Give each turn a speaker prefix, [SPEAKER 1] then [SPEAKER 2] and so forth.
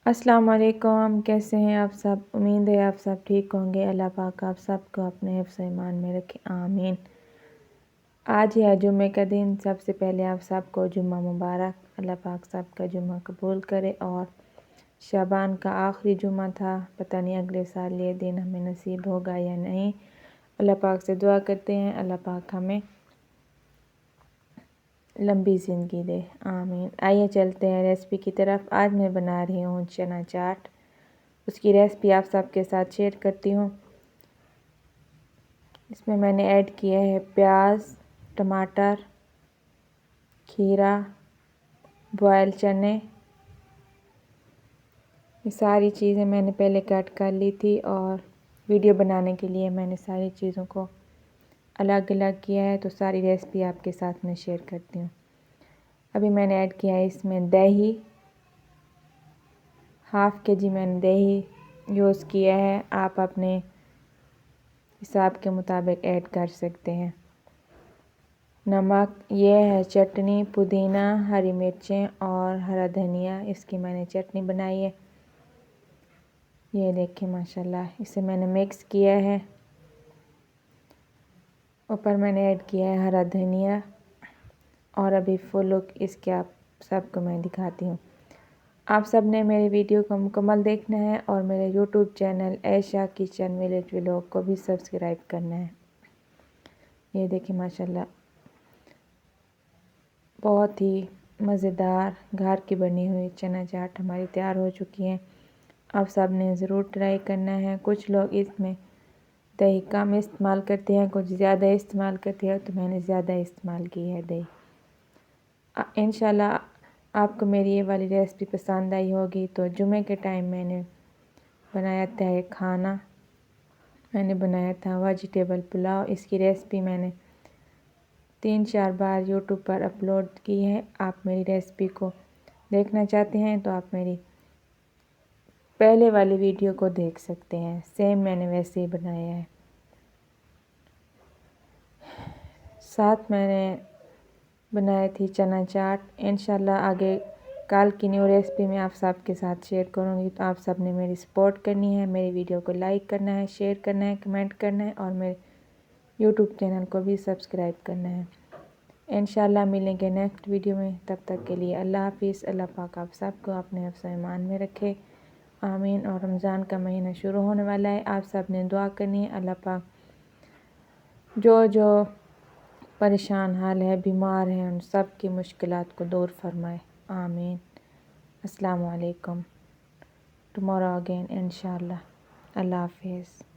[SPEAKER 1] السلام علیکم، کیسے ہیں آپ سب؟ امید ہے آپ سب ٹھیک ہوں گے۔ اللہ پاک آپ سب کو اپنے حفظ و ایمان میں رکھے، آمین۔ آج ہے جمعے کا دن۔ سب سے پہلے آپ سب کو جمعہ مبارک۔ اللہ پاک سب کا جمعہ قبول کرے۔ اور شعبان کا آخری جمعہ تھا، پتہ نہیں اگلے سال یہ دن ہمیں نصیب ہوگا یا نہیں۔ اللہ پاک سے دعا کرتے ہیں اللہ پاک ہمیں لمبی زندگی دے، آمین۔ آئیے چلتے ہیں ریسپی کی طرف۔ آج میں بنا رہی ہوں چنا چاٹ۔ اس کی ریسپی آپ سب کے ساتھ شیئر کرتی ہوں۔ اس میں نے ایڈ کیا ہے پیاز، ٹماٹر، کھیرا، بوائل چنے۔ یہ ساری چیزیں میں نے پہلے کٹ کر لی تھی اور ویڈیو بنانے کے لیے میں نے ساری چیزوں کو الگ الگ کیا ہے، تو ساری ریسپی آپ کے ساتھ میں شیئر کرتی ہوں۔ ابھی میں نے ایڈ کیا ہے اس میں دہی، 1/2 kg میں نے دہی یوز کیا ہے۔ آپ اپنے حساب کے مطابق ایڈ کر سکتے ہیں۔ نمک، یہ ہے چٹنی، پودینہ، ہری مرچیں اور ہرا دھنیا، اس کی میں نے چٹنی بنائی ہے۔ یہ دیکھیں ماشاءاللہ، اسے میں نے مکس کیا ہے۔ اوپر میں نے ایڈ کیا ہے ہرا دھنیا، اور ابھی فل لک اس کے آپ سب کو میں دکھاتی ہوں۔ آپ سب نے میری ویڈیو کو مکمل دیکھنا ہے اور میرے یوٹیوب چینل عائشہ کچن ولیج ولاگ کو بھی سبسکرائب کرنا ہے۔ یہ دیکھیں ماشاءاللہ، بہت ہی مزیدار گھر کی بنی ہوئی چنا چاٹ ہماری تیار ہو چکی ہے۔ آپ سب نے ضرور ٹرائی کرنا ہے۔ کچھ لوگ اس میں دہی کم استعمال کرتے ہیں، کچھ زیادہ استعمال کرتے ہیں، تو میں نے زیادہ استعمال کی ہے دہی۔ انشاءاللہ آپ کو میری یہ والی ریسپی پسند آئی ہوگی۔ تو جمعے کے ٹائم میں نے بنایا تھا ایک کھانا، میں نے بنایا تھا ویجیٹیبل پلاؤ۔ اس کی ریسپی میں نے 3-4 بار یوٹیوب پر اپلوڈ کی ہے۔ آپ میری ریسپی کو دیکھنا چاہتے ہیں تو آپ میری پہلے والی ویڈیو کو دیکھ سکتے ہیں، سیم میں نے ویسے ہی بنایا ہے۔ ساتھ میں نے بنائی تھی چنا چاٹ۔ انشاءاللہ آگے کل کی نیو ریسپی میں آپ سب کے ساتھ شیئر کروں گی، تو آپ سب نے میری سپورٹ کرنی ہے، میری ویڈیو کو لائک کرنا ہے، شیئر کرنا ہے، کمنٹ کرنا ہے، اور میرے یوٹیوب چینل کو بھی سبسکرائب کرنا ہے۔ انشاءاللہ ملیں گے نیکسٹ ویڈیو میں، تب تک کے لیے اللہ حافظ۔ اللہ پاک آپ سب کو اپنے حفظ و ایمان میں رکھے، آمین۔ اور رمضان کا مہینہ شروع ہونے والا ہے، آپ سب نے دعا کرنی ہے اللہ پاک جو پریشان حال ہے، بیمار ہیں، ان سب کی مشکلات کو دور فرمائے، آمین۔ السلام علیکم۔ ٹمارو اگین انشاءاللہ۔ اللہ حافظ۔